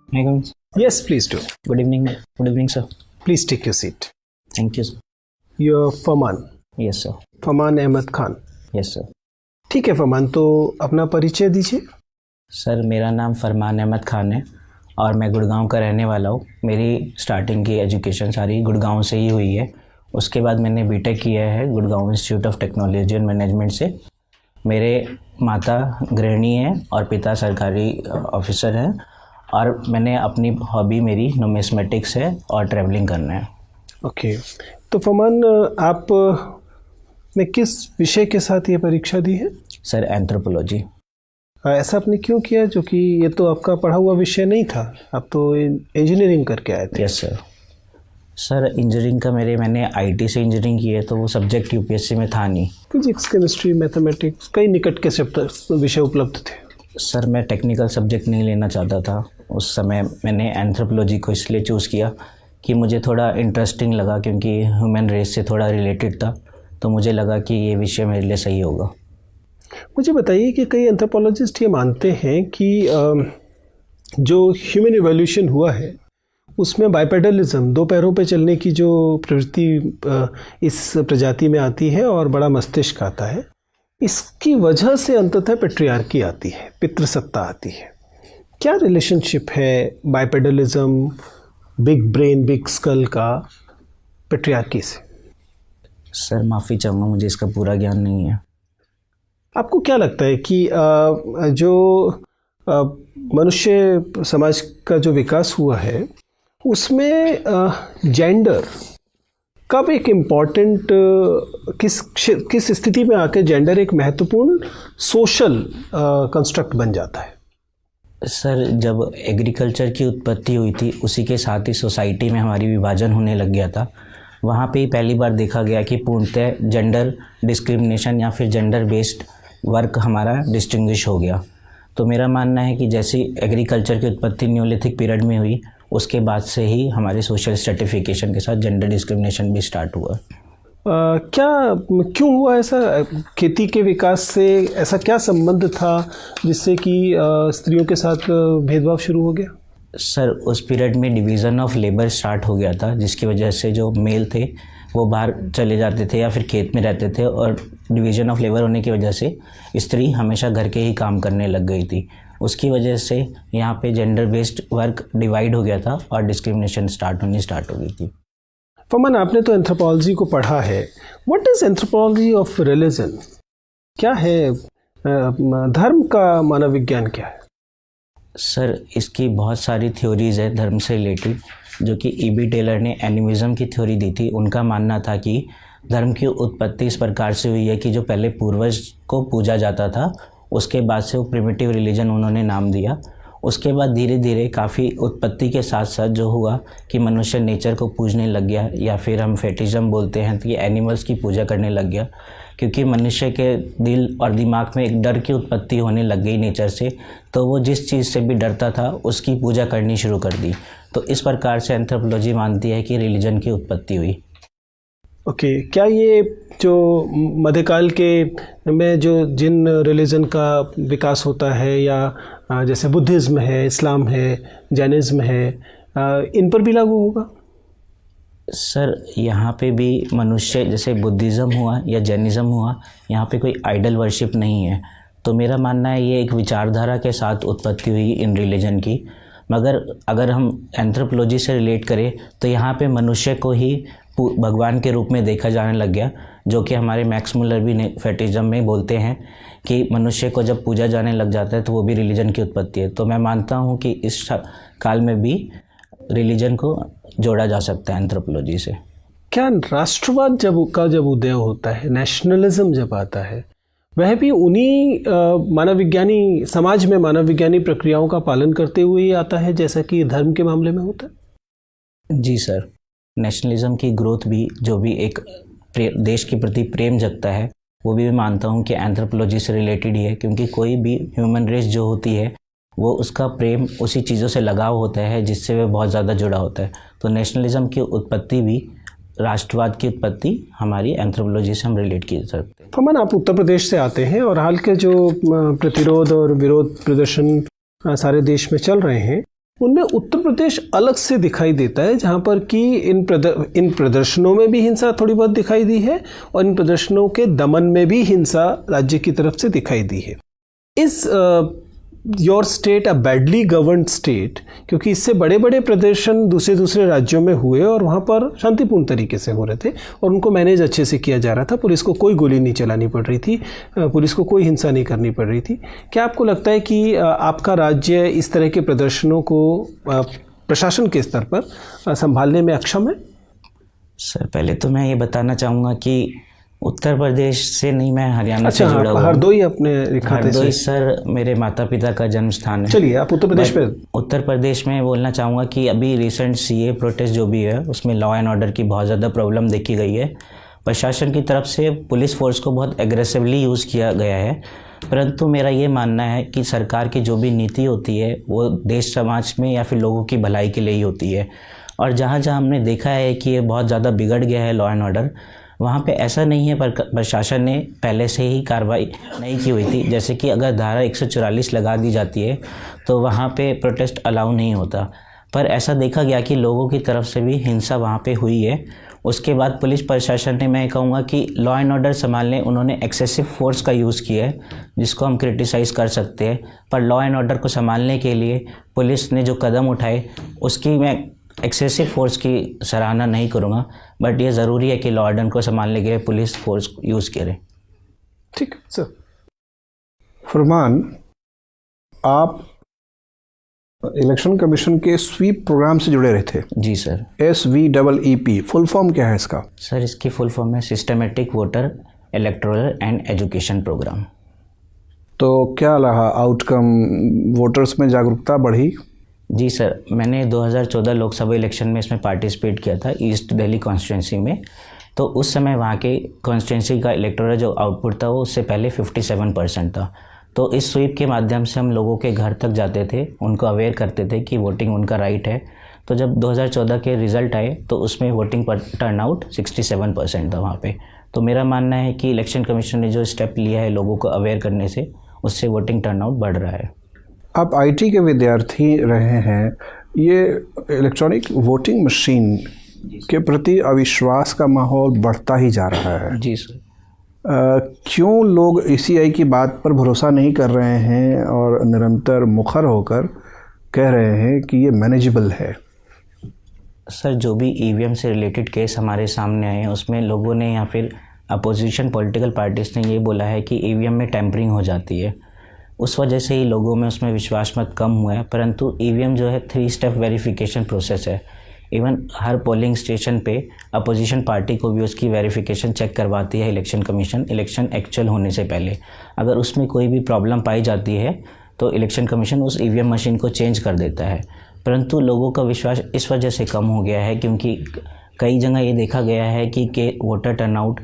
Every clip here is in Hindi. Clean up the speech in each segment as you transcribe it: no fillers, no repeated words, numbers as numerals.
May I come in, sir? Yes, please do. Good evening. Good evening, sir. Please take your seat. Thank you, sir. You're Farman. Yes, sir. Farman Ahmad Khan. Yes, sir. ठीक है फरमान, तो अपना परिचय दीजिए. सर मेरा नाम फरमान अहमद खान है और मैं गुड़गांव का रहने वाला हूँ. मेरी स्टार्टिंग की एजुकेशन सारी गुड़गांव से ही हुई है. उसके बाद मैंने बीटेक किया है Gurgaon institute of technology and management से. मेरे माता गृहिणी हैं और पिता सरकारी ऑफिसर हैं और मैंने अपनी हॉबी मेरी नुमिस्मेटिक्स है और ट्रैवलिंग करना है. ओके. तो फरमान, आप ने किस विषय के साथ ये परीक्षा दी है? Sir anthropology. ऐसा आपने क्यों किया, जो कि ये तो आपका पढ़ा हुआ विषय नहीं था, आप तो इंजीनियरिंग करके आए थे? Yes sir. सर इंजीनियरिंग का मैंने आईटी से इंजीनियरिंग की है, तो वो सब्जेक्ट यूपीएससी में था नहीं. फिजिक्स, केमिस्ट्री, मैथमेटिक्स, कई निकट के विषय उपलब्ध थे. सर मैं टेक्निकल सब्जेक्ट नहीं लेना चाहता था उस समय. मैंने एंथ्रोपोलॉजी को इसलिए चूज़ किया कि मुझे थोड़ा इंटरेस्टिंग लगा, क्योंकि ह्यूमन रेस से थोड़ा रिलेटेड था, तो मुझे लगा कि ये विषय मेरे लिए सही होगा. मुझे बताइए कि कई एंथ्रोपोलॉजिस्ट ये मानते हैं कि जो ह्यूमन इवोल्यूशन हुआ है उसमें बाइपेडलिज्म, दो पैरों पे चलने की जो प्रवृत्ति इस प्रजाति में आती है और बड़ा मस्तिष्क आता है, इसकी वजह से अंततः पेट्रियार्की आती है, पितृसत्ता आती है. क्या रिलेशनशिप है बाइपेडलिज्म, बिग ब्रेन, बिग स्कल का पेट्रियार्की से? सर माफ़ी चाहूँगा, मुझे इसका पूरा ज्ञान नहीं है. आपको क्या लगता है कि जो मनुष्य समाज का जो विकास हुआ है उसमें जेंडर कब एक इम्पॉर्टेंट, किस स्थिति में आकर जेंडर एक महत्वपूर्ण सोशल कंस्ट्रक्ट बन जाता है? सर जब एग्रीकल्चर की उत्पत्ति हुई थी उसी के साथ ही सोसाइटी में हमारी विभाजन होने लग गया था. वहाँ पे ही पहली बार देखा गया कि पूर्णतः जेंडर डिस्क्रिमिनेशन या फिर जेंडर बेस्ड वर्क हमारा डिस्टिंग्विश हो गया. तो मेरा मानना है कि जैसी एग्रीकल्चर की उत्पत्ति न्यूलिथिक पीरियड में हुई, उसके बाद से ही हमारे सोशल स्ट्रेटिफिकेशन के साथ जेंडर डिस्क्रिमिनेशन भी स्टार्ट हुआ. क्यों हुआ ऐसा? खेती के विकास से ऐसा क्या संबंध था जिससे कि स्त्रियों के साथ भेदभाव शुरू हो गया? सर उस पीरियड में डिवीज़न ऑफ लेबर स्टार्ट हो गया था, जिसकी वजह से जो मेल थे वो बाहर चले जाते थे या फिर खेत में रहते थे, और डिवीज़न ऑफ लेबर होने की वजह से स्त्री हमेशा घर के ही काम करने लग गई थी. उसकी वजह से यहाँ पे जेंडर बेस्ड वर्क डिवाइड हो गया था और डिस्क्रिमिनेशन स्टार्ट हो गई थी. फरमान, आपने तो एंथ्रोपोलॉजी को पढ़ा है. What is anthropology of religion? क्या है धर्म का मानव विज्ञान क्या है? सर इसकी बहुत सारी थ्योरीज़ है धर्म से रिलेटेड, जो कि ई.बी. टेलर ने एनिमिज़म की थ्योरी दी थी. उनका मानना था कि धर्म की उत्पत्ति इस प्रकार से हुई है कि जो पहले पूर्वज को पूजा जाता था, उसके बाद से वो प्रिमिटिव रिलीजन उन्होंने नाम दिया. उसके बाद धीरे धीरे काफ़ी उत्पत्ति के साथ साथ जो हुआ कि मनुष्य नेचर को पूजने लग गया, या फिर हम फेटिज़म बोलते हैं कि एनिमल्स की पूजा करने लग गया, क्योंकि मनुष्य के दिल और दिमाग में एक डर की उत्पत्ति होने लग गई नेचर से. तो वो जिस चीज़ से भी डरता था उसकी पूजा करनी शुरू कर दी. तो इस प्रकार से एंथ्रोपोलॉजी मानती है कि रिलीजन की उत्पत्ति हुई. ओके. क्या ये जो मध्यकाल के में जो जिन रिलीजन का विकास होता है, या जैसे बुद्धिज़्म है, इस्लाम है, जैनिज़्म है, इन पर भी लागू होगा? सर यहाँ पे भी मनुष्य, जैसे बुद्धिज़्म हुआ या जैनिज़्म हुआ, यहाँ पे कोई आइडल वर्शिप नहीं है. तो मेरा मानना है ये एक विचारधारा के साथ उत्पत्ति हुई इन रिलीजन की. मगर अगर हम एंथ्रोपोलॉजी से रिलेट करें तो यहाँ पे मनुष्य को ही भगवान के रूप में देखा जाने लग गया, जो कि हमारे मैक्स मुलर भी फेटिज़म में बोलते हैं कि मनुष्य को जब पूजा जाने लग जाता है तो वो भी रिलीजन की उत्पत्ति है. तो मैं मानता हूँ कि इस काल में भी रिलीजन को जोड़ा जा सकता है एंथ्रोपोलॉजी से. क्या राष्ट्रवाद जब उदय होता है, नेशनलिज्म जब आता है, वह भी उन्हीं मानव विज्ञानी समाज में मानव विज्ञानी प्रक्रियाओं का पालन करते हुए ही आता है, जैसा कि धर्म के मामले में होता है? जी सर. नेशनलिज्म की ग्रोथ भी, जो भी एक देश के प्रति प्रेम जगता है, वो भी मैं मानता हूँ कि एंथ्रोपोलॉजी से रिलेटेड ही है, क्योंकि कोई भी ह्यूमन रेस जो होती है वो उसका प्रेम उसी चीज़ों से लगाव होता है जिससे वह बहुत ज़्यादा जुड़ा होता है. तो नेशनलिज्म की उत्पत्ति भी, राष्ट्रवाद की उत्पत्ति हमारी एंथ्रोपोलॉजी से हम रिलेट कर सकते हैं. फरमान, आप उत्तर प्रदेश से आते हैं और हाल के जो प्रतिरोध और विरोध प्रदर्शन सारे देश में चल रहे हैं, उनमें उत्तर प्रदेश अलग से दिखाई देता है, जहाँ पर कि इन प्रदर्शनों में भी हिंसा थोड़ी बहुत दिखाई दी है और इन प्रदर्शनों के दमन में भी हिंसा राज्य की तरफ से दिखाई दी है। इस your state a badly governed state, क्योंकि इससे बड़े बड़े प्रदर्शन दूसरे राज्यों में हुए और वहाँ पर शांतिपूर्ण तरीके से हो रहे थे और उनको मैनेज अच्छे से किया जा रहा था। पुलिस को कोई गोली नहीं चलानी पड़ रही थी, पुलिस को कोई हिंसा नहीं करनी पड़ रही थी। क्या आपको लगता है कि आपका राज्य इस तरह के प्रदर्शनों को प्रशासन के स्तर पर संभालने में अक्षम है? सर पहले तो मैं ये बताना चाहूँगा कि उत्तर प्रदेश से नहीं, मैं हरियाणा से जुड़ा हुआ। हरदोई अपने हरदोई सर मेरे माता पिता का जन्म स्थान है। चलिए आप उत्तर प्रदेश पे। उत्तर प्रदेश में बोलना चाहूँगा कि अभी रिसेंट सीए प्रोटेस्ट जो भी है उसमें लॉ एंड ऑर्डर की बहुत ज़्यादा प्रॉब्लम देखी गई है। प्रशासन की तरफ से पुलिस फोर्स को बहुत एग्रेसिवली यूज़ किया गया है, परंतु मेरा ये मानना है कि सरकार की जो भी नीति होती है वो देश समाज में या फिर लोगों की भलाई के लिए ही होती है। और जहाँ जहाँ हमने देखा है कि ये बहुत ज़्यादा बिगड़ गया है लॉ एंड ऑर्डर, वहाँ पे ऐसा नहीं है पर प्रशासन ने पहले से ही कार्रवाई नहीं की हुई थी। जैसे कि अगर धारा 144 लगा दी जाती है तो वहाँ पे प्रोटेस्ट अलाउ नहीं होता, पर ऐसा देखा गया कि लोगों की तरफ से भी हिंसा वहाँ पे हुई है। उसके बाद पुलिस प्रशासन ने, मैं कहूँगा कि लॉ एंड ऑर्डर संभालने उन्होंने एक्सेसिव फोर्स का यूज़ किया है, जिसको हम क्रिटिसाइज़ कर सकते हैं। पर लॉ एंड ऑर्डर को संभालने के लिए पुलिस ने जो कदम उठाए उसकी मैं एक्सेसिव फोर्स की सराहना नहीं करूँगा, बट ये ज़रूरी है कि लॉ ऑर्डर को संभालने के लिए पुलिस फोर्स यूज़ करे। ठीक सर। फरमान, आप इलेक्शन कमीशन के स्वीप प्रोग्राम से जुड़े रहे थे। जी सर। SVEEP फुल फॉर्म क्या है इसका? सर इसकी फुल फॉर्म है systematic voter electoral and education programme. तो क्या रहा आउटकम, वोटर्स में जागरूकता बढ़ी? जी सर, मैंने 2014 लोकसभा इलेक्शन में इसमें पार्टिसिपेट किया था ईस्ट दिल्ली कॉन्स्टिट्यूंसी में। तो उस समय वहाँ के कॉन्स्टिट्यूंसी का इलेक्टोरल जो आउटपुट था वो उससे पहले 57% था। तो इस स्वीप के माध्यम से हम लोगों के घर तक जाते थे, उनको अवेयर करते थे कि वोटिंग उनका राइट है। तो जब 2014 के रिज़ल्ट आए तो उसमें वोटिंग पर टर्नआउट 67% था वहाँ पे। तो मेरा मानना है कि इलेक्शन कमीशन ने जो स्टेप लिया है लोगों को अवेयर करने से, उससे वोटिंग टर्नआउट बढ़ रहा है। आप IT के विद्यार्थी रहे हैं, ये इलेक्ट्रॉनिक वोटिंग मशीन के प्रति अविश्वास का माहौल बढ़ता ही जा रहा है। जी सर। क्यों लोग ECI की बात पर भरोसा नहीं कर रहे हैं और निरंतर मुखर होकर कह रहे हैं कि ये मैनेजेबल है? सर जो भी EVM से रिलेटेड केस हमारे सामने आए हैं उसमें लोगों ने या फिर अपोजिशन पॉलिटिकल पार्टीज ने ये बोला है कि EVM में टैंपरिंग हो जाती है, उस वजह से ही लोगों में उसमें विश्वास मत कम हुआ है। परंतु EVM जो है 3 स्टेप वेरिफिकेशन प्रोसेस है। इवन हर पोलिंग स्टेशन पे अपोजिशन पार्टी को भी उसकी वेरिफिकेशन चेक करवाती है इलेक्शन कमीशन, इलेक्शन एक्चुअल होने से पहले। अगर उसमें कोई भी प्रॉब्लम पाई जाती है तो इलेक्शन कमीशन उस EVM मशीन को चेंज कर देता है। परंतु लोगों का विश्वास इस वजह से कम हो गया है क्योंकि कई जगह ये देखा गया है कि वोटर टर्नआउट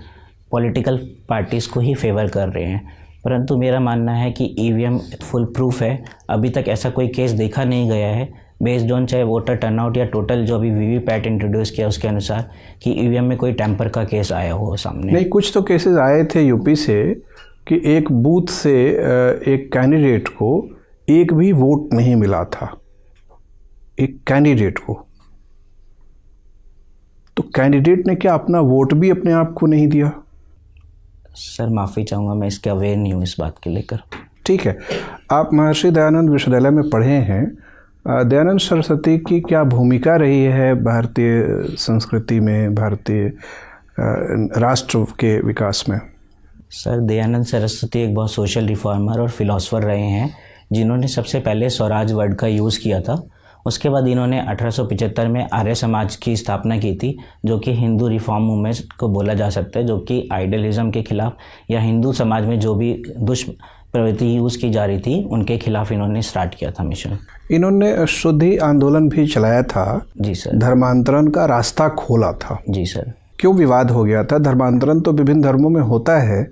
पॉलिटिकल पार्टीज़ को ही फेवर कर रहे हैं। परंतु मेरा मानना है कि EVM फुल प्रूफ है। अभी तक ऐसा कोई केस देखा नहीं गया है बेस्ड ऑन चाहे वोटर टर्नआउट या टोटल जो अभी VVPAT इंट्रोड्यूस किया उसके अनुसार कि EVM में कोई टेम्पर का केस आया हो सामने। नहीं, कुछ तो केसेस आए थे यूपी से कि एक बूथ से एक कैंडिडेट को एक भी वोट नहीं मिला था, एक कैंडिडेट को। तो कैंडिडेट ने क्या अपना वोट भी अपने आप को नहीं दिया? सर माफ़ी चाहूँगा, मैं इसके अवेयर नहीं हूँ इस बात के लेकर। ठीक है, आप महर्षि दयानंद विश्वविद्यालय में पढ़े हैं। दयानंद सरस्वती की क्या भूमिका रही है भारतीय संस्कृति में, भारतीय राष्ट्र के विकास में? सर दयानंद सरस्वती एक बहुत सोशल रिफॉर्मर और फिलोसफर रहे हैं जिन्होंने सबसे पहले स्वराज वर्ड का यूज़ किया था। उसके बाद इन्होंने 1875 में आर्य समाज की स्थापना की थी, जो कि हिंदू रिफॉर्म मूवमेंट को बोला जा सकता है, जो कि आइडियलिज्म के खिलाफ या हिंदू समाज में जो भी दुष्प्रवृत्ति यूज़ की जा रही थी उनके खिलाफ इन्होंने स्टार्ट किया था मिशन। इन्होंने शुद्धि आंदोलन भी चलाया था। जी सर। धर्मांतरण का रास्ता खोला था। जी सर। क्यों विवाद हो गया था? धर्मांतरण तो विभिन्न धर्मों में होता है,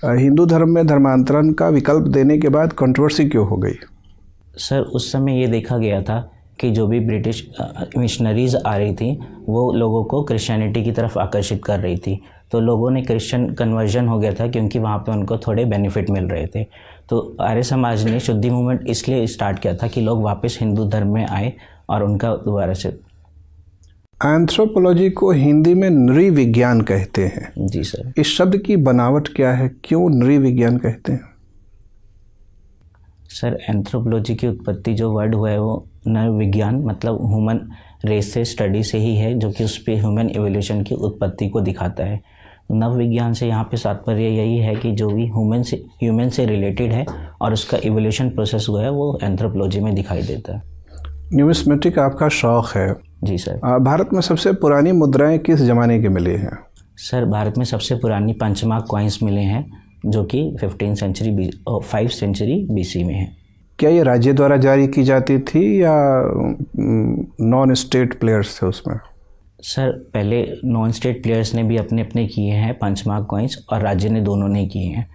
हिंदू धर्म में धर्मांतरण का विकल्प देने के बाद कंट्रोवर्सी क्यों हो गई? सर उस समय ये देखा गया था कि जो भी ब्रिटिश मिशनरीज़ आ रही थी वो लोगों को क्रिश्चियनिटी की तरफ आकर्षित कर रही थी। तो लोगों ने क्रिश्चियन कन्वर्जन हो गया था क्योंकि वहाँ पे उनको थोड़े बेनिफिट मिल रहे थे। तो आर्य समाज ने शुद्धि मूवमेंट इसलिए स्टार्ट किया था कि लोग वापस हिंदू धर्म में आए और उनका दोबारा से। एंथ्रोपोलॉजी को हिंदी में नृविज्ञान कहते हैं। जी सर। इस शब्द की बनावट क्या है, क्यों नृविज्ञान कहते हैं? सर एंथ्रोपोलॉजी की उत्पत्ति जो वर्ड हुआ है वो नर विज्ञान मतलब ह्यूमन रेस से स्टडी से ही है, जो कि उस पर ह्यूमन एवोल्यूशन की उत्पत्ति को दिखाता है। नव विज्ञान से यहाँ पे तात्पर्य यही है कि जो भी ह्यूमन से रिलेटेड है और उसका एवोल्यूशन प्रोसेस हुआ है वो एंथ्रोपोलॉजी में दिखाई देता है। न्यूमिस्मेटिक आपका शौक़ है। जी सर। भारत में सबसे पुरानी मुद्राएं किस ज़माने की मिली हैं? सर भारत में सबसे पुरानी पंचमार्क कॉइन्स मिले हैं जो कि 5th सेंचुरी BC में है। क्या ये राज्य द्वारा जारी की जाती थी या नॉन स्टेट प्लेयर्स थे उसमें? सर पहले नॉन स्टेट प्लेयर्स ने भी अपने अपने किए हैं पंचमार्क कॉइन्स और राज्य ने दोनों ने किए हैं।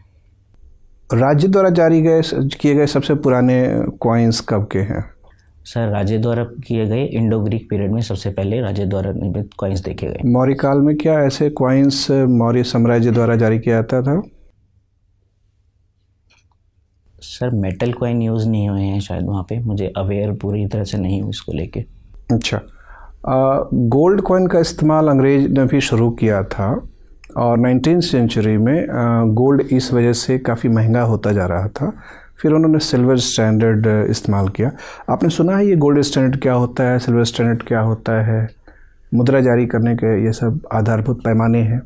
राज्य द्वारा किए गए सबसे पुराने कॉइन्स कब के हैं? सर राज्य द्वारा किए गए इंडो ग्रीक पीरियड में सबसे पहले राज्य द्वारा निर्मित कॉइन्स देखे गए। मौर्य काल में क्या ऐसे कॉइन्स मौर्य साम्राज्य द्वारा जारी किया जाता था? सर मेटल कॉइन यूज़ नहीं हुए हैं शायद वहाँ पे, मुझे अवेयर पूरी तरह से नहीं हूँ इसको लेके। अच्छा, गोल्ड कॉइन का इस्तेमाल अंग्रेज ने भी शुरू किया था और 19th सेंचुरी में गोल्ड इस वजह से काफ़ी महंगा होता जा रहा था, फिर उन्होंने सिल्वर स्टैंडर्ड इस्तेमाल किया। आपने सुना है ये गोल्ड स्टैंडर्ड क्या होता है, सिल्वर स्टैंडर्ड क्या होता है? मुद्रा जारी करने के ये सब आधारभूत पैमाने हैं।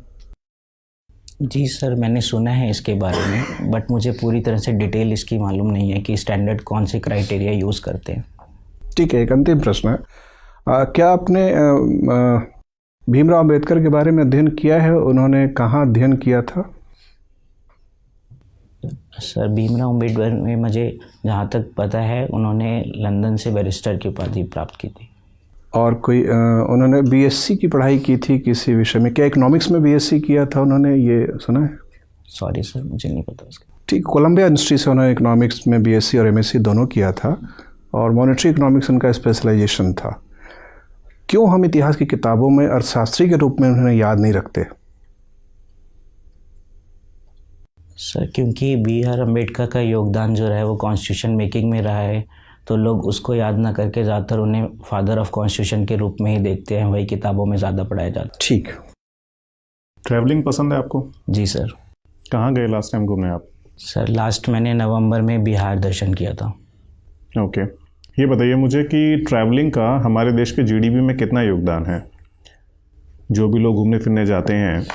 जी सर मैंने सुना है इसके बारे में, बट मुझे पूरी तरह से डिटेल इसकी मालूम नहीं है कि स्टैंडर्ड कौन से क्राइटेरिया यूज़ करते हैं। ठीक है, एक अंतिम प्रश्न है, क्या आपने भीमराव अंबेडकर के बारे में अध्ययन किया है? उन्होंने कहाँ अध्ययन किया था? सर भीमराव अंबेडकर में मुझे जहाँ तक पता है उन्होंने लंदन से बैरिस्टर की उपाधि प्राप्त की थी। और कोई उन्होंने बीएससी की पढ़ाई की थी किसी विषय में? क्या इकोनॉमिक्स में बीएससी किया था उन्होंने, ये सुना है? सॉरी सर मुझे नहीं पता उसका। ठीक, कोलंबिया यूनिवर्सिटी से उन्होंने इकोनॉमिक्स में बीएससी और एमएससी दोनों किया था और मॉनेटरी इकोनॉमिक्स उनका स्पेशलाइजेशन था। क्यों हम इतिहास की किताबों में अर्थशास्त्री के रूप में उन्हें याद नहीं रखते? सर क्योंकि BR अम्बेडकर का योगदान जो रहा है वो कॉन्स्टिट्यूशन मेकिंग में रहा है, तो लोग उसको याद ना करके ज़्यादातर उन्हें फादर ऑफ कॉन्स्टिट्यूशन के रूप में ही देखते हैं, वही किताबों में ज़्यादा पढ़ाया जाता है। ठीक। ट्रैवलिंग पसंद है आपको? जी सर। कहाँ गए लास्ट टाइम घूमने आप? सर लास्ट मैंने नवंबर में बिहार दर्शन किया था। ओके, ये बताइए मुझे कि ट्रैवलिंग का हमारे देश के GDP में कितना योगदान है? जो भी लोग घूमने फिरने जाते हैं,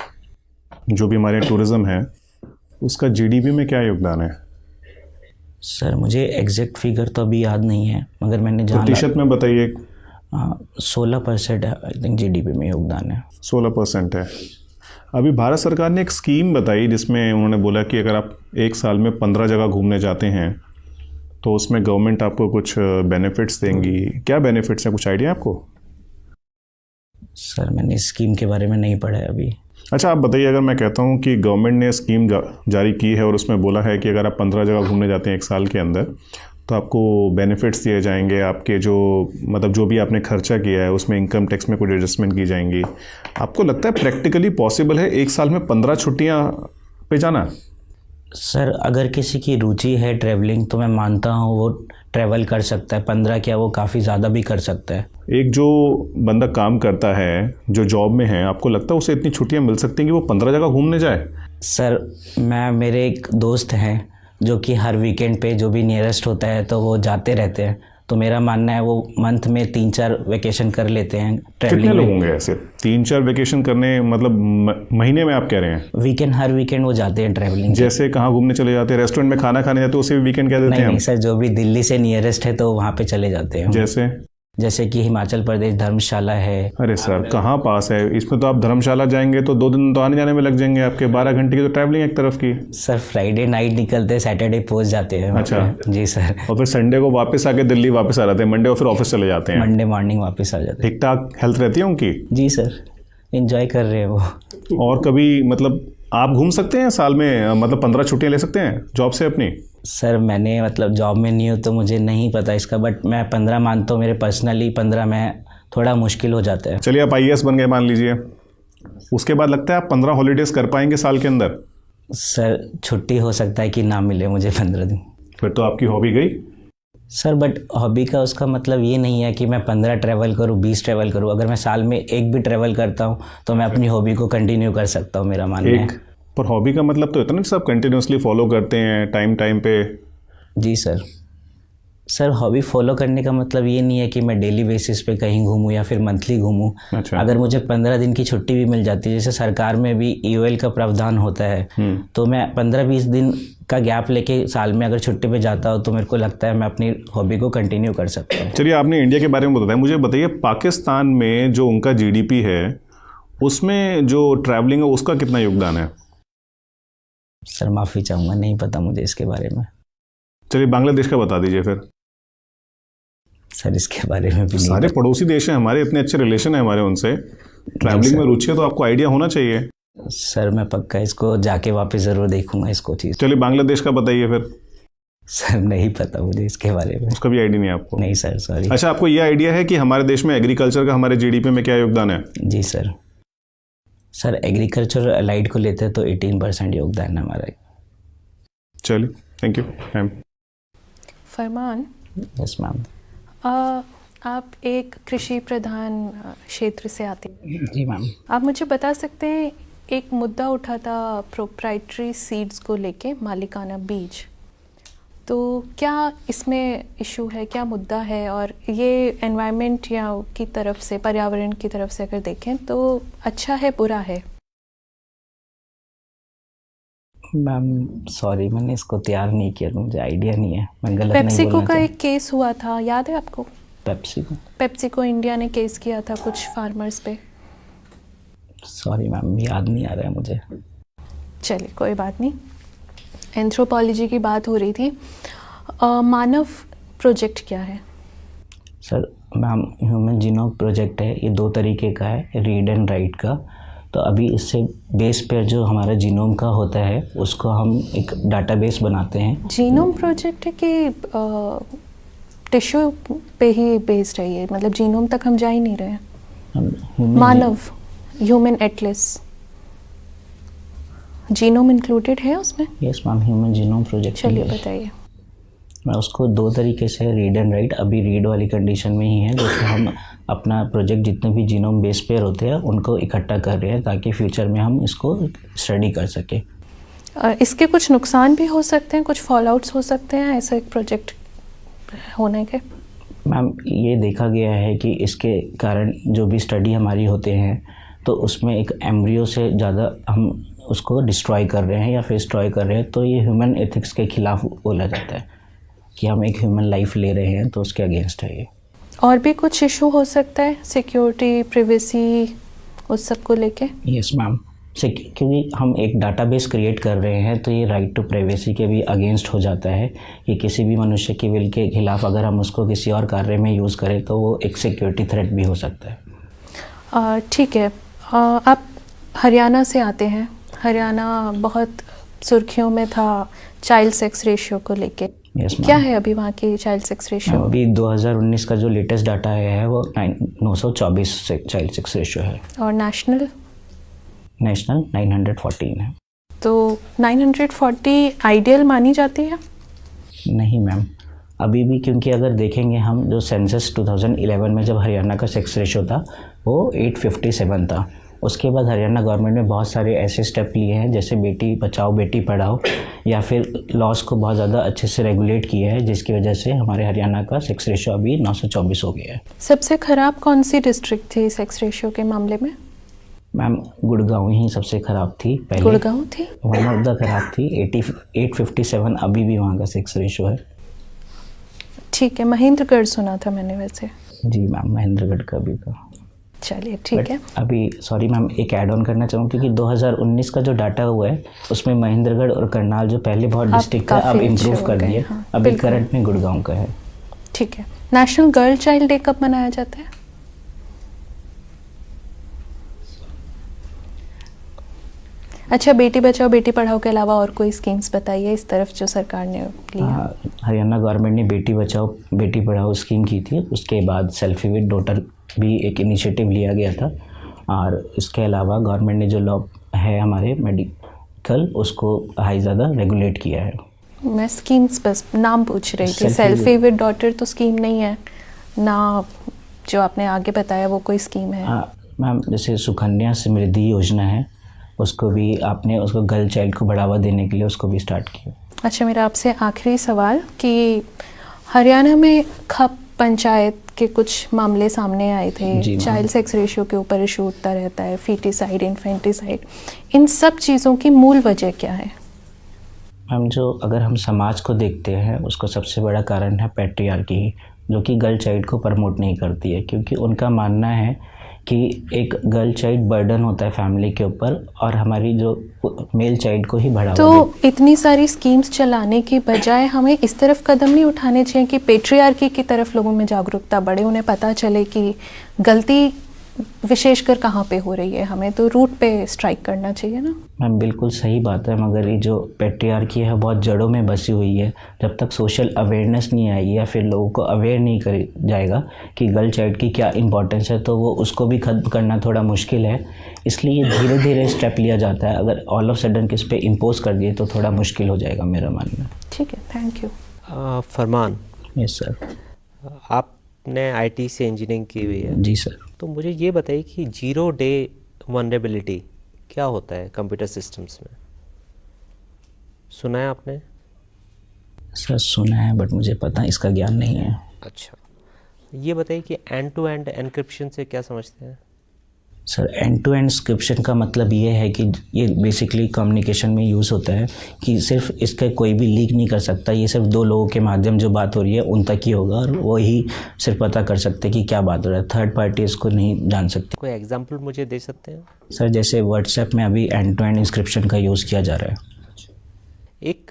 जो भी हमारे टूरिज़्म है, उसका GDP में क्या योगदान है? सर मुझे एग्जैक्ट फिगर तो अभी याद नहीं है, मगर मैंने जहाँ प्रतिशत में बताइए। 16% है आई थिंक GDP में योगदान है। 16% है। अभी भारत सरकार ने एक स्कीम बताई जिसमें उन्होंने बोला कि अगर आप एक साल में 15 जगह घूमने जाते हैं तो उसमें गवर्नमेंट आपको कुछ बेनिफिट्स देंगी। क्या बेनिफिट्स हैं, कुछ आइडिया आपको? सर मैंने इस स्कीम के बारे में नहीं पढ़ा है अभी। अच्छा आप बताइए, अगर मैं कहता हूँ कि गवर्नमेंट ने स्कीम जारी की है और उसमें बोला है कि अगर आप 15 जगह घूमने जाते हैं एक साल के अंदर तो आपको बेनिफिट्स दिए जाएंगे, आपके जो मतलब जो भी आपने खर्चा किया है उसमें इनकम टैक्स में कुछ एडजस्टमेंट की जाएंगी, आपको लगता है प्रैक्टिकली पॉसिबल है एक साल में 15 छुट्टियाँ पे जाना? सर अगर किसी की रुचि है ट्रैवलिंग तो मैं मानता हूँ वो ट्रैवल कर सकता है। 15 क्या वो काफ़ी ज़्यादा भी कर सकता है। एक जो बंदा काम करता है, जो जॉब में है, आपको लगता है उसे इतनी छुट्टियां मिल सकती हैं कि वो 15 जगह घूमने जाए? सर मेरे एक दोस्त हैं जो कि हर वीकेंड पे जो भी नियरेस्ट होता है तो वो जाते रहते हैं, तो मेरा मानना है वो मंथ में 3-4 वेकेशन कर लेते हैं ट्रैवलिंग। कितने लोग होंगे ऐसे 3-4 वेकेशन करने, मतलब महीने में आप कह रहे हैं? हर वीकेंड वो जाते हैं ट्रैवलिंग। जैसे कहाँ घूमने चले जाते हैं? रेस्टोरेंट में खाना खाने जाते हैं, उसे भी वीकेंड कह देते हैं? नहीं सर, जो भी दिल्ली से नियरेस्ट है तो वहाँ पे चले जाते हैं। जैसे कि हिमाचल प्रदेश धर्मशाला है। अरे सर कहाँ पास है? इसमें तो आप धर्मशाला जाएंगे तो 2 दिन तो आने जाने में लग जाएंगे आपके, 12 घंटे की तो ट्रैवलिंग एक तरफ की। सर फ्राइडे नाइट निकलते, सैटरडे पहुंच जाते हैं। अच्छा जी सर। और फिर संडे को वापस आके दिल्ली वापस आ जाते हैं, मंडे को फिर ऑफिस चले जाते हैं। मंडे मॉर्निंग वापस आ जाते हैं। ठीक ठाक हेल्थ रहती है उनकी? जी सर, एंजॉय कर रहे हैं वो। और कभी मतलब आप घूम सकते हैं साल में, मतलब 15 छुट्टियाँ ले सकते हैं जॉब से अपनी? सर मैंने मतलब जॉब में नहीं हूँ तो मुझे नहीं पता इसका, बट मैं 15 मानता हूँ। मेरे पर्सनली 15 में थोड़ा मुश्किल हो जाता है। चलिए आप IAS बन गए मान लीजिए, उसके बाद लगता है आप 15 हॉलीडेज़ कर पाएंगे साल के अंदर? सर छुट्टी हो सकता है कि ना मिले मुझे 15 दिन। फिर तो आपकी हॉबी गई। सर बट हॉबी का उसका मतलब ये नहीं है कि मैं 15 ट्रैवल करूँ, 20 ट्रैवल करूँ। अगर मैं साल में एक भी ट्रैवल करता हूँ तो मैं अपनी हॉबी को कंटिन्यू कर सकता हूँ, मेरा मानना है। पर हॉबी का मतलब तो इतना सब कंटिन्यूसली फॉलो करते हैं टाइम टाइम पे। जी सर हॉबी फॉलो करने का मतलब ये नहीं है कि मैं डेली बेसिस पे कहीं घूमूं या फिर मंथली घूमूं। अच्छा। अगर मुझे 15 दिन की छुट्टी भी मिल जाती है, जैसे सरकार में भी ईओएल का प्रावधान होता है, तो मैं 15-20 दिन का गैप लेके साल में अगर छुट्टी पे जाता हूँ तो मेरे को लगता है मैं अपनी हॉबी को कंटिन्यू कर सकता हूँ। चलिए, आपने इंडिया के बारे में बताया, मुझे बताइए पाकिस्तान में जो उनका जीडीपी है उसमें जो ट्रैवलिंग है उसका कितना योगदान है? सर माफ़ी चाहूँगा, नहीं पता मुझे इसके बारे में। चलिए बांग्लादेश का बता दीजिए फिर। सर इसके बारे में भी नहीं सारे पड़ोसी देश हैं हमारे, इतने अच्छे रिलेशन है हमारे उनसे, ट्रैवलिंग में रुचि है तो आपको आइडिया होना चाहिए। सर मैं पक्का इसको जाके वापस ज़रूर देखूंगा इसको चीज़। चलिए बांग्लादेश का बताइए फिर। सर नहीं पता मुझे इसके बारे में। उसका भी आइडिया नहीं है आपको? नहीं सर, सॉरी। अच्छा, आपको ये आइडिया है कि हमारे देश में एग्रीकल्चर का हमारे जीडीपी में क्या योगदान है? जी सर एग्रीकल्चर अलाइड को लेते हैं तो 18% योगदान है हमारा। चलिए, thank you ma'am. Farman, yes ma'am. आप एक कृषि प्रधान क्षेत्र से आते हैं। जी मैम। आप मुझे बता सकते हैं, एक मुद्दा उठा था प्रोप्राइटरी सीड्स को लेके, मालिकाना बीज, तो क्या इसमें इशू है, क्या मुद्दा है? और ये एनवायरनमेंट या की तरफ से, पर्यावरण की तरफ से अगर देखें तो अच्छा है, बुरा है? मैम सॉरी, मैंने इसको तैयार नहीं किया, मुझे आइडिया नहीं है, मैं गलत नहीं बोलना पेप्सिको का एक केस हुआ था, याद है आपको? पेप्सिको इंडिया ने केस किया था कुछ फार्मर्स पे। सॉरी मैम, याद नहीं आ रहा है मुझे। चलिए कोई बात नहीं। एंथ्रोपोलॉजी की बात हो रही थी। मानव प्रोजेक्ट क्या है? Sir ma'am human genome project है, ये 2 तरीके का है, रीड एंड राइट का। तो अभी इससे बेस पे जो हमारा जीनोम का होता है उसको हम एक डाटाबेस बनाते हैं। जीनोम प्रोजेक्ट है कि टिश्यू पे ही बेस्ड है ये, मतलब जीनोम तक हम जा ही नहीं रहे हैं? मानव ह्यूमन एटलस, जीनोम इंक्लूडेड है उसमें? Yes ma'am, human genome project. चलिए बताइए। मैं उसको 2 तरीके से, रीड एंड राइट, अभी रीड वाली कंडीशन में ही है, जैसे हम अपना प्रोजेक्ट जितने भी जीनोम बेस पेयर होते हैं उनको इकट्ठा कर रहे हैं ताकि फ्यूचर में हम इसको स्टडी कर सकें। इसके कुछ नुकसान भी हो सकते हैं, कुछ फॉलआउट्स हो सकते हैं ऐसा एक प्रोजेक्ट होने के? मैम ये देखा गया है कि इसके कारण जो भी स्टडी हमारी होते हैं तो उसमें एक एम्ब्रियो से ज़्यादा हम उसको डिस्ट्रॉय कर रहे हैं या फिर डिस्ट्रॉय कर रहे हैं, तो ये ह्यूमन एथिक्स के खिलाफ बोला जाता है कि हम एक ह्यूमन लाइफ ले रहे हैं, तो उसके अगेंस्ट है ये। और भी कुछ इशू हो सकता है, सिक्योरिटी, प्राइवेसी, उस सब को लेके? यस मैम, क्योंकि हम एक डाटाबेस क्रिएट कर रहे हैं तो ये राइट टू प्राइवेसी के भी अगेंस्ट हो जाता है कि किसी भी मनुष्य की विल के खिलाफ अगर हम उसको किसी और कार्य में यूज़ करें तो वो एक सिक्योरिटी थ्रेट भी हो सकता है। ठीक है। आप हरियाणा से आते हैं। हरियाणा बहुत सुर्खियों में था चाइल्ड सेक्स रेशियो को लेके। Yes ma'am. क्या है अभी वहाँ की चाइल्ड सेक्स रेशियो? अभी 2019 का जो लेटेस्ट डाटा आया है वो 924 चाइल्ड सेक्स रेशियो है। और नेशनल 914 है। तो 940 आइडियल मानी जाती है? नहीं मैम, अभी भी, क्योंकि अगर देखेंगे हम जो सेंसस 2011 में जब हरियाणा का सेक्स रेशियो था वो 857 था। उसके बाद हरियाणा गवर्नमेंट ने बहुत सारे ऐसे स्टेप लिए हैं, जैसे बेटी बचाओ बेटी पढ़ाओ, या फिर लॉस को बहुत ज़्यादा अच्छे से रेगुलेट किया है, जिसकी वजह से हमारे हरियाणा का सेक्स रेशियो अभी 924 हो गया है। सबसे ख़राब कौन सी डिस्ट्रिक्ट थी सेक्स रेशियो के मामले में? मैम गुड़गांव ही सबसे ख़राब थी पहले। गुड़गांव थी? वन ऑफ द ख़राब थी। 857 अभी भी वहाँ का सेक्स रेशियो है। ठीक है। महेंद्रगढ़ सुना था मैंने वैसे। जी मैम, महेंद्रगढ़ का भी था। चलिए ठीक है। अभी सॉरी मैम, एक ऐड ऑन करना चाहूँ, क्योंकि 2019 का जो डाटा हुआ है उसमें महेंद्रगढ़ और करनाल जो पहले बहुत डिस्ट्रिक्ट था अब इम्प्रूव कर दिए। हाँ, अभी करंट में गुड़गांव का है। ठीक है। नेशनल गर्ल चाइल्ड डे कब मनाया जाता है? अच्छा, बेटी बचाओ बेटी पढ़ाओ के अलावा और कोई स्कीम्स बताइए इस तरफ जो सरकार ने लिया। हरियाणा गवर्नमेंट ने बेटी बचाओ बेटी पढ़ाओ स्कीम की थी, उसके बाद सेल्फी विद डॉटर भी एक इनिशिएटिव लिया गया था, और इसके अलावा गवर्नमेंट ने जो लॉ है हमारे मेडिकल उसको हाई ज़्यादा रेगुलेट किया है। मैं स्कीम्स बस नाम पूछ रही थी। Selfie सेल्फी विद डॉटर तो स्कीम नहीं है ना, जो आपने आगे बताया वो कोई स्कीम है? हाँ मैम, जैसे सुकन्या समृद्धि योजना है, उसको भी आपने उसको गर्ल चाइल्ड को बढ़ावा देने के लिए उसको भी स्टार्ट किया। अच्छा, मेरा आपसे आखिरी सवाल कि हरियाणा में खप पंचायत के कुछ मामले सामने आए जी थे, मैम। चाइल्ड सेक्स रेशियो के ऊपर इशू उठता रहता है, फीटिसाइड, इन्फेंटिसाइड, इन सब चीज़ों की मूल वजह क्या है? मैम, जो अगर हम समाज को देखते हैं उसको सबसे बड़ा कारण है पैट्रियार्की ही, जो कि गर्ल चाइल्ड को प्रमोट नहीं करती है, क्योंकि उनका मानना है कि एक गर्ल चाइल्ड बर्डन होता है फैमिली के ऊपर और हमारी जो मेल चाइल्ड को ही बढ़ावा तो इतनी सारी स्कीम्स चलाने की बजाय हमें इस तरफ कदम नहीं उठाने चाहिए कि पेट्रियार्की की तरफ लोगों में जागरूकता बढ़े, उन्हें पता चले कि गलती विशेषकर कहाँ पे हो रही है, हमें तो रूट पे स्ट्राइक करना चाहिए ना। मैम बिल्कुल सही बात है, मगर ये जो पैट्रियार्की है बहुत जड़ों में बसी हुई है। जब तक सोशल अवेयरनेस नहीं आएगी या फिर लोगों को अवेयर नहीं कर जाएगा कि गर्ल चाइल्ड की क्या इंपॉर्टेंस है, तो वो उसको भी खत्म करना थोड़ा मुश्किल है। इसलिए धीरे धीरे स्टेप लिया जाता है, अगर ऑल ऑफ सडन किस पे इम्पोज कर दिए तो थोड़ा मुश्किल हो जाएगा, मेरा मानना। ठीक है, thank you. Farman, yes sir. आपने आईटी से इंजीनियरिंग की हुई है, जी सर। तो मुझे ये बताइए कि 0 डे वनरेबिलिटी क्या होता है कंप्यूटर सिस्टम्स में? सुना है आपने? सर सुना है बट मुझे पता इसका ज्ञान नहीं है। अच्छा, ये बताइए कि एंड टू एंड एनक्रिप्शन से क्या समझते हैं? Sir end to end encryption का मतलब ये है कि ये बेसिकली कम्युनिकेशन में यूज़ होता है कि सिर्फ इसका कोई भी लीक नहीं कर सकता, ये सिर्फ दो लोगों के माध्यम जो बात हो रही है उन तक ही होगा और वो ही सिर्फ पता कर सकते हैं कि क्या बात हो रहा है, थर्ड पार्टी इसको नहीं जान सकती। कोई एग्जांपल मुझे दे सकते हैं? सर जैसे व्हाट्सएप में अभी एंड टू एंड एन्क्रिप्शन का यूज़ किया जा रहा है। एक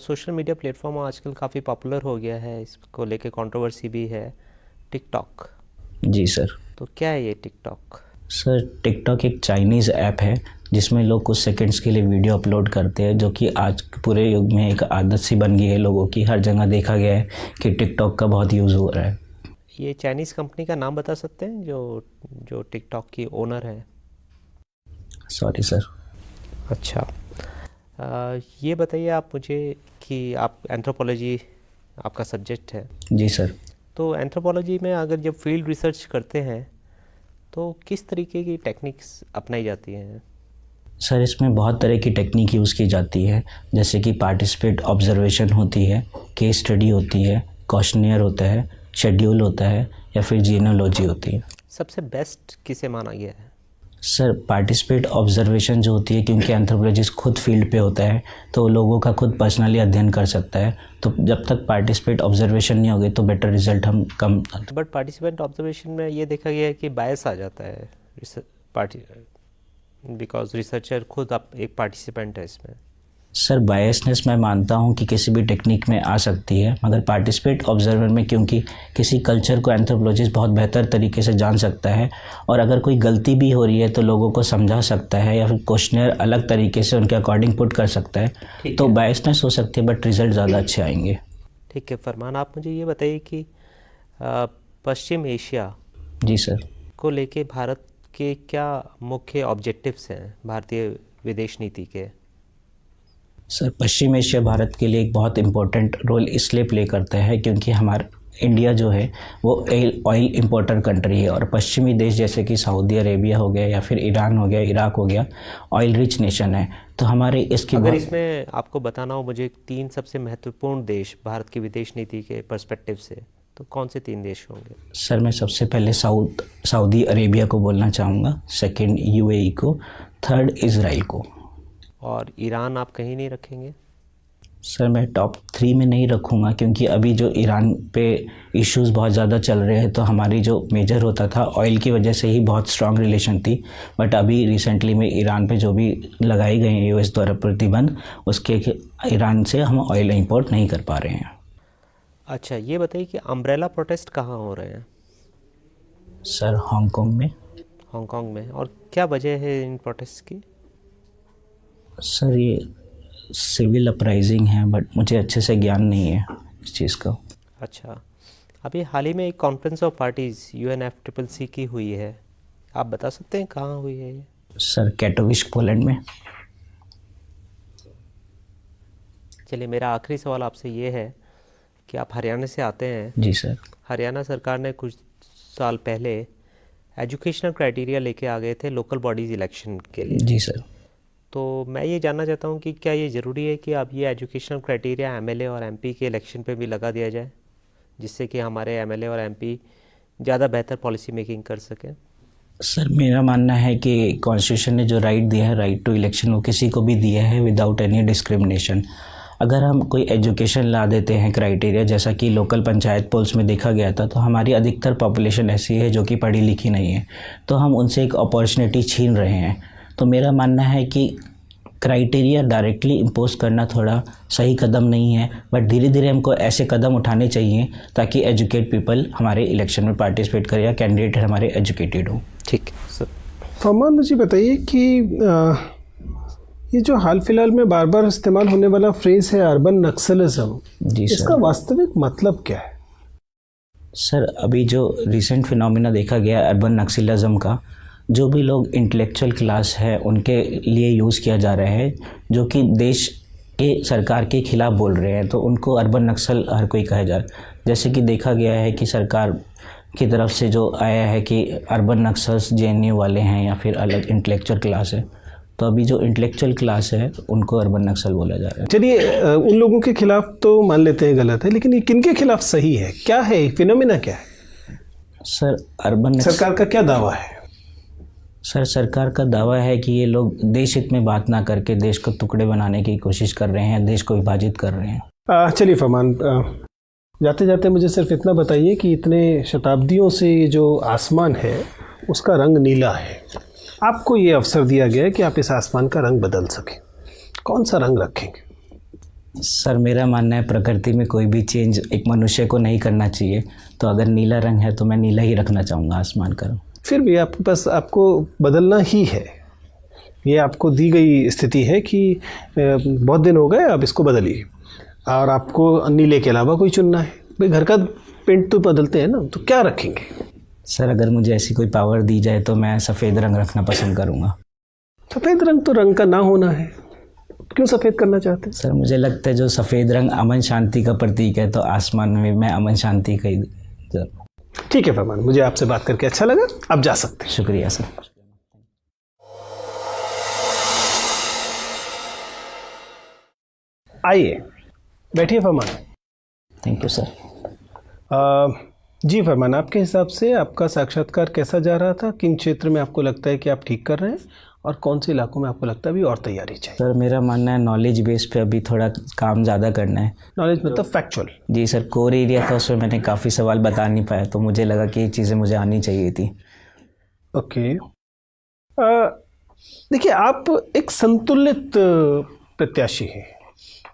सोशल मीडिया प्लेटफॉर्म आजकल काफ़ी पॉपुलर हो गया है, इसको लेके कंट्रोवर्सी भी है, टिकटॉक। जी सर। तो क्या है ये टिकटॉक? सर टिकटॉक एक चाइनीज़ ऐप है जिसमें लोग कुछ सेकंड्स के लिए वीडियो अपलोड करते हैं, जो कि आज पूरे युग में एक आदत सी बन गई है लोगों की। हर जगह देखा गया है कि टिकटॉक का बहुत यूज़ हो रहा है। ये चाइनीज़ कंपनी का नाम बता सकते हैं जो टिकटॉक की ओनर है? Sorry sir. अच्छा, ये बताइए आप मुझे कि आप एंथ्रोपोलॉजी आपका सब्जेक्ट है। जी सर। तो एंथ्रोपोलॉजी में अगर जब फील्ड रिसर्च करते हैं तो किस तरीके की टेक्निक्स अपनाई जाती हैं? सर इसमें बहुत तरह की टेक्निक यूज़ की जाती है, जैसे कि पार्टिसिपेट ऑब्जर्वेशन होती है, केस स्टडी होती है, क्वेश्चनियर होता है, शेड्यूल होता है या फिर जीनोलॉजी होती है। सबसे बेस्ट किसे माना गया है? सर पार्टिसिपेट ऑब्जर्वेशन जो होती है, क्योंकि एंथ्रोपोलॉजिस्ट खुद फील्ड पे होता है तो लोगों का खुद पर्सनली अध्ययन कर सकता है, तो जब तक पार्टिसिपेट ऑब्जर्वेशन नहीं होगी तो बेटर रिजल्ट हम कम। बट पार्टिसिपेंट ऑब्जर्वेशन में ये देखा गया है कि बायस आ जाता है बिकॉज रिसर्चर खुद आप एक पार्टिसिपेंट है इसमें। सर बायसनेस मैं मानता हूँ कि किसी भी टेक्निक में आ सकती है, मगर पार्टिसिपेट ऑब्जर्वर में क्योंकि किसी कल्चर को एंथ्रोपोलॉजिस्ट बहुत बेहतर तरीके से जान सकता है और अगर कोई गलती भी हो रही है तो लोगों को समझा सकता है या फिर क्वेश्चनर अलग तरीके से उनके अकॉर्डिंग पुट कर सकता है, तो बायसनेस हो सकती है बट रिजल्ट ज़्यादा अच्छे आएंगे। ठीक है फरमान, आप मुझे ये बताइए कि पश्चिम एशिया जी सर को लेके भारत के क्या मुख्य ऑब्जेक्टिव्स हैं भारतीय विदेश नीति के? सर पश्चिम एशिया भारत के लिए एक बहुत इम्पोर्टेंट रोल इसलिए प्ले करता है क्योंकि हमारा इंडिया जो है वो ऑयल इंपोर्टर कंट्री है और पश्चिमी देश जैसे कि सऊदी अरेबिया हो गया या फिर ईरान हो गया, इराक हो गया, ऑयल रिच नेशन है। तो हमारे इसकी अगर इसमें आपको बताना हो मुझे 3 सबसे महत्वपूर्ण देश भारत की विदेश नीति के पर्सपेक्टिव से, तो कौन से 3 देश होंगे? सर मैं सबसे पहले सऊदी अरेबिया को बोलना चाहूँगा, सेकंड यूएई को, थर्ड इजराइल को। और ईरान आप कहीं नहीं रखेंगे? सर मैं टॉप 3 में नहीं रखूँगा क्योंकि अभी जो ईरान पे इश्यूज़ बहुत ज़्यादा चल रहे हैं, तो हमारी जो मेजर होता था ऑयल की वजह से ही बहुत स्ट्रांग रिलेशन थी, बट अभी रिसेंटली में ईरान पे जो भी लगाई गई है यूएस द्वारा प्रतिबंध, उसके ईरान से हम ऑयल इंपोर्ट नहीं कर पा रहे हैं। अच्छा, ये बताइए कि अम्ब्रेला प्रोटेस्ट कहाँ हो रहे हैं? सर हांगकांग में। हांगकांग में, और क्या वजह है इन प्रोटेस्ट की? सर ये सिविल अपराइजिंग है बट मुझे अच्छे से ज्ञान नहीं है इस चीज़ का। अच्छा, अभी हाल ही में एक कॉन्फ्रेंस ऑफ पार्टीज़ UNFCCC की हुई है, आप बता सकते हैं कहाँ हुई है ये? सर कैटोविच पोलैंड में। चलिए, मेरा आखिरी सवाल आपसे ये है कि आप हरियाणा से आते हैं। जी सर। हरियाणा सरकार ने कुछ साल पहले एजुकेशनल क्राइटेरिया लेके आ गए थे लोकल बॉडीज़ इलेक्शन के लिए। जी सर। तो मैं ये जानना चाहता हूँ कि क्या ये ज़रूरी है कि अब ये एजुकेशनल क्राइटेरिया एमएलए और एमपी के इलेक्शन पे भी लगा दिया जाए, जिससे कि हमारे एमएलए और एमपी ज़्यादा बेहतर पॉलिसी मेकिंग कर सकें? सर मेरा मानना है कि कॉन्स्टिट्यूशन ने जो राइट दिया है, राइट टू इलेक्शन, वो किसी को भी दिया है विदाउट एनी डिस्क्रिमिनेशन। अगर हम कोई एजुकेशन ला देते हैं क्राइटेरिया, जैसा कि लोकल पंचायत पोल्स में देखा गया था, तो हमारी अधिकतर पॉपुलेशन ऐसी है जो कि पढ़ी लिखी नहीं है, तो हम उनसे एक अपॉर्चुनिटी छीन रहे हैं। तो मेरा मानना है कि क्राइटेरिया डायरेक्टली इम्पोज करना थोड़ा सही कदम नहीं है, बट धीरे धीरे हमको ऐसे कदम उठाने चाहिए ताकि एजुकेट पीपल हमारे इलेक्शन में पार्टिसिपेट करें या कैंडिडेट हमारे एजुकेटेड हो। ठीक है सर। फरमान, मुझे बताइए कि ये जो हाल फिलहाल में बार बार इस्तेमाल होने वाला फ्रेज़ है अर्बन नक्सलिज्म, जी सर। इसका वास्तविक मतलब क्या है? सर अभी जो रिसेंट फिनोमिना देखा गया अर्बन नक्सलिज्म का, जो भी लोग इंटेलेक्चुअल क्लास है उनके लिए यूज़ किया जा रहा है, जो कि देश के सरकार के खिलाफ बोल रहे हैं, तो उनको अर्बन नक्सल हर कोई कहा जा रहा है। जैसे कि देखा गया है कि सरकार की तरफ से जो आया है कि अर्बन नक्सल्स जेएनयू वाले हैं या फिर अलग इंटेलेक्चुअल क्लास है, तो अभी जो इंटेलेक्चुअल क्लास है उनको अर्बन नक्सल बोला जा रहा है। चलिए, उन लोगों के खिलाफ तो मान लेते हैं गलत है, लेकिन ये किनके खिलाफ सही है? क्या है फिनोमिना, क्या है? सर अर्बन सरकार का क्या दावा है? सर सरकार का दावा है कि ये लोग देश हित में बात ना करके देश को टुकड़े बनाने की कोशिश कर रहे हैं, देश को विभाजित कर रहे हैं। चलिए फरमान, जाते जाते मुझे सिर्फ इतना बताइए कि इतने शताब्दियों से ये जो आसमान है उसका रंग नीला है, आपको ये अवसर दिया गया है कि आप इस आसमान का रंग बदल सकें, कौन सा रंग रखेंगे? सर मेरा मानना है प्रकृति में कोई भी चेंज एक मनुष्य को नहीं करना चाहिए, तो अगर नीला रंग है तो मैं नीला ही रखना चाहूँगा आसमान का रंग। फिर भी आपके पास, आपको बदलना ही है, ये आपको दी गई स्थिति है कि बहुत दिन हो गए, आप इसको बदलिए और आपको नीले के अलावा कोई चुनना है। भाई घर का पेंट तो बदलते हैं ना, तो क्या रखेंगे? सर अगर मुझे ऐसी कोई पावर दी जाए तो मैं सफ़ेद रंग रखना पसंद करूँगा। सफ़ेद रंग तो रंग का ना होना है, क्यों सफ़ेद करना चाहते हैं? सर मुझे लगता है जो सफ़ेद रंग अमन शांति का प्रतीक है, तो आसमान में मैं अमन शांति का ही। ठीक है फरमान, मुझे आपसे बात करके अच्छा लगा, आप जा सकते हैं। शुक्रिया सर। आइए बैठिए फरमान। Thank you sir. जी फरमान, आपके हिसाब से आपका साक्षात्कार कैसा जा रहा था? किन क्षेत्र में आपको लगता है कि आप ठीक कर रहे हैं और कौन से इलाकों में आपको लगता है अभी और तैयारी चाहिए? सर मेरा मानना है नॉलेज बेस पे अभी थोड़ा काम ज़्यादा करना है। नॉलेज मतलब फैक्चुअल? जी सर, कोर एरिया था उसमें मैंने काफ़ी सवाल बता नहीं पाया, तो मुझे लगा कि ये चीज़ें मुझे आनी चाहिए थी। ओके, देखिए आप एक संतुलित प्रत्याशी हैं,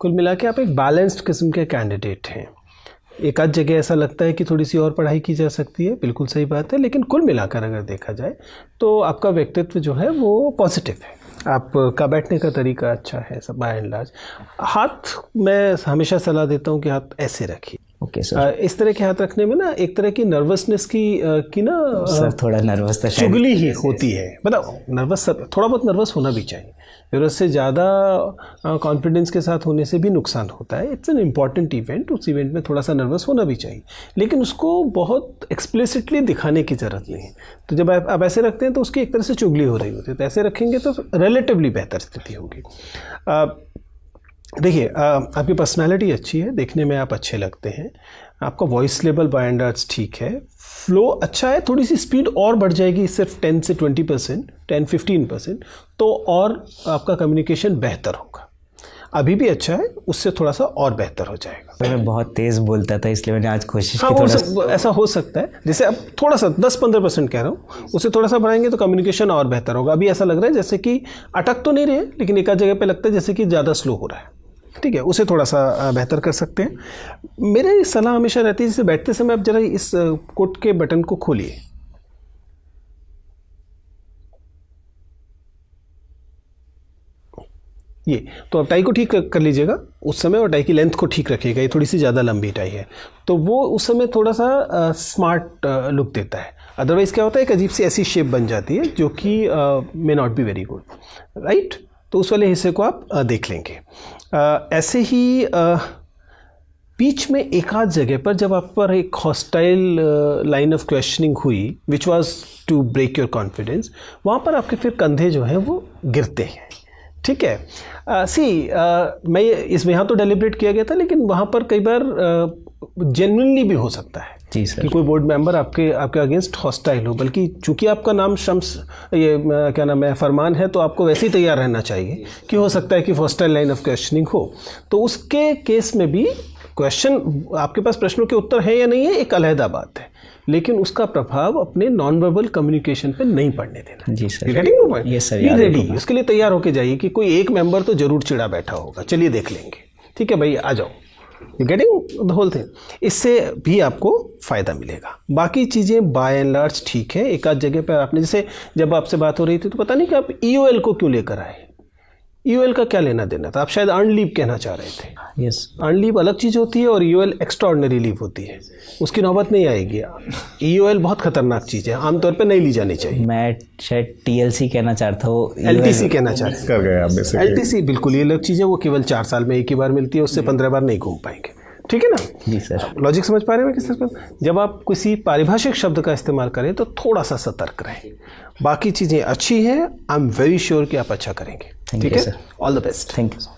कुल मिला के आप एक बैलेंस्ड किस्म के कैंडिडेट हैं। एक आध जगह ऐसा लगता है कि थोड़ी सी और पढ़ाई की जा सकती है, बिल्कुल सही बात है, लेकिन कुल मिलाकर अगर देखा जाए तो आपका व्यक्तित्व जो है वो पॉजिटिव है, आपका बैठने का तरीका अच्छा है, सब बाय एंड लार्ज। हाथ मैं हमेशा सलाह देता हूँ कि हाथ ऐसे रखिए। Okay sir. इस तरह के हाथ रखने में ना एक तरह की नर्वसनेस की ना सर थोड़ा नर्वस था शायद। चुगली ही होती है, मतलब नर्वस, थोड़ा बहुत नर्वस होना भी चाहिए, ज़रूरत से ज़्यादा कॉन्फिडेंस के साथ होने से भी नुकसान होता है। इट्स एन इम्पॉर्टेंट इवेंट, उस इवेंट में थोड़ा सा नर्वस होना भी चाहिए, लेकिन उसको बहुत एक्सप्लिसिटली दिखाने की ज़रूरत नहीं है। तो जब आप ऐसे रखते हैं तो उसकी एक तरह से चुगली हो रही होती है, तो ऐसे रखेंगे तो रिलेटिवली बेहतर स्थिति होगी। देखिए, आपकी पर्सनालिटी अच्छी है, देखने में आप अच्छे लगते हैं, आपका voice level by and large ठीक है, फ्लो अच्छा है, थोड़ी सी स्पीड और बढ़ जाएगी सिर्फ 10 से 20%, 10-15%, तो और आपका कम्युनिकेशन बेहतर होगा। अभी भी अच्छा है, उससे थोड़ा सा और बेहतर हो जाएगा। मैं बहुत तेज़ बोलता था, इसलिए मैंने आज कोशिश की हाँ, ऐसा हो सकता है, जैसे अब थोड़ा सा 10-15% कह रहा हूँ, उससे थोड़ा सा बढ़ाएंगे तो कम्युनिकेशन और बेहतर होगा। अभी ऐसा लग रहा है जैसे कि अटक तो नहीं रहे, लेकिन एक आध जगह पे लगता है जैसे कि ज़्यादा स्लो हो रहा है, ठीक है, उसे थोड़ा सा बेहतर कर सकते हैं। मेरी सलाह हमेशा रहती है, जैसे बैठते समय आप जरा इस कोट के बटन को खोलिए, ये तो आप टाई को ठीक कर लीजिएगा उस समय, और टाई की लेंथ को ठीक रखिएगा, ये थोड़ी सी ज़्यादा लंबी टाई है तो वो उस समय थोड़ा सा स्मार्ट लुक देता है। अदरवाइज क्या होता है, एक अजीब सी ऐसी शेप बन जाती है जो कि may not be very good, right. तो उस वाले हिस्से को आप देख लेंगे। ऐसे ही बीच में एक आध जगह पर जब आप पर एक हॉस्टाइल लाइन ऑफ क्वेश्चनिंग हुई which was to break your confidence, वहाँ पर आपके फिर कंधे जो हैं वो गिरते हैं, ठीक है। मैं इसमें यहाँ तो डेलिब्रेट किया गया था, लेकिन वहाँ पर कई बार जेन्युइनली भी हो सकता है जी सर, कि कोई बोर्ड मेंबर आपके अगेंस्ट हॉस्टाइल हो, बल्कि चूंकि आपका नाम शम्स ये क्या नाम है फरमान है, तो आपको वैसे ही तैयार रहना चाहिए कि हो सकता है कि हॉस्टाइल लाइन ऑफ क्वेश्चनिंग हो। तो उसके केस में भी क्वेश्चन आपके पास प्रश्नों के उत्तर है या नहीं है एक अलहदा बात है, लेकिन उसका प्रभाव अपने नॉन वर्बल कम्युनिकेशन पे नहीं पड़ने देना। जी सर, यस सर, रेडी, उसके लिए तैयार होके जाइए कि कोई एक मेंबर तो जरूर चिढ़ा बैठा होगा, चलिए देख लेंगे, ठीक है भाई आ जाओ, you getting the whole thing. इससे भी आपको फ़ायदा मिलेगा। बाकी चीज़ें बाय एंड लार्ज ठीक है। एक आध जगह पर आपने, जैसे जब आपसे बात हो रही थी तो पता नहीं कि आप EOL को क्यों लेकर आए, EOL का क्या लेना देना था, आप शायद अर्न लीव कहना चाह रहे थे। यस, अर्न लीव अलग चीज़ होती है और EOL एक्स्ट्रा ऑर्डिनरी लीव होती है, उसकी नौबत नहीं आएगी। EOL बहुत खतरनाक चीज़ है, आमतौर पे नहीं ली जानी चाहिए। मैं शायद TLC कहना चाहता हूँ, LTC कहना चाह रहे कर गए आप बेसिकली। LTC बिल्कुल ये अलग चीज़ है, वो केवल 4 साल में एक ही बार मिलती है, उससे 15 बार नहीं घूम पाएंगे, ठीक है ना। जी सर, लॉजिक समझ पा रहे हैं किस तरह का। जब आप किसी पारिभाषिक शब्द का इस्तेमाल करें तो थोड़ा सा सतर्क रहें। बाकी चीज़ें अच्छी हैं, आई एम वेरी श्योर कि आप अच्छा करेंगे, ठीक है। All the best. Thank you.